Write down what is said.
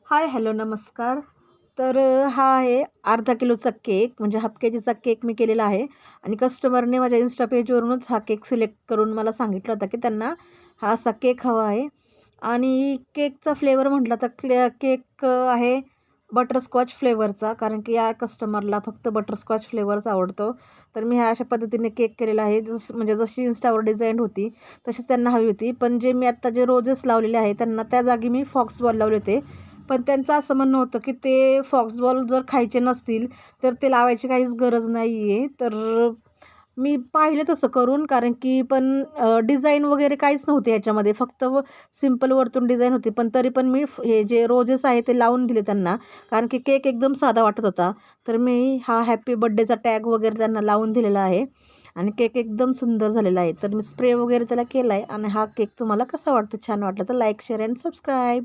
हाय, hello, नमस्कार. तर हा आहे अर्धा किलोचा केक, म्हणजे हाफ केजीचा केक मी केलेला आहे आणि कस्टमरने माझ्या इन्स्टा पेजवरूनच हा केक सिलेक्ट करून मला सांगितलं होतं की त्यांना हा असा केक हवा आहे. आणि केकचा फ्लेवर म्हटलं तर केक आहे बटरस्कॉच फ्लेवरचा, कारण की या कस्टमरला फक्त बटरस्कॉच फ्लेवरच आवडतो. तर मी ह्या अशा पद्धतीने केक केलेला आहे, म्हणजे जशी इन्स्टावर डिझाईन होती तशीच त्यांना हवी होती. पण जे मी आत्ता जे रोजेस लावलेले आहे त्यांना त्या जागी मी फॉक्स बॉल लावले होते. पण त्यांचं असं म्हणणं होतं की ते फॉक्सबॉल जर खायचे नसतील तर ते लावायची काहीच गरज नाही आहे. तर मी पाहिलं तसं करून, कारण की पण डिझाईन वगैरे काहीच नव्हते ह्याच्यामध्ये, फक्त सिम्पल वरतून डिझाईन होती. पण तरी पण मी हे जे रोजेस आहे ते लावून दिले त्यांना, कारण की केक एकदम साधा वाटत होता. तर मी हा हॅपी बर्थडेचा टॅग वगैरे त्यांना लावून दिलेला आहे आणि केक एकदम सुंदर झालेला आहे. तर मी स्प्रे वगैरे त्याला केला आहे. आणि हा केक तुम्हाला कसा वाटतो, छान वाटला तर लाईक, शेअर अँड सबस्क्राईब.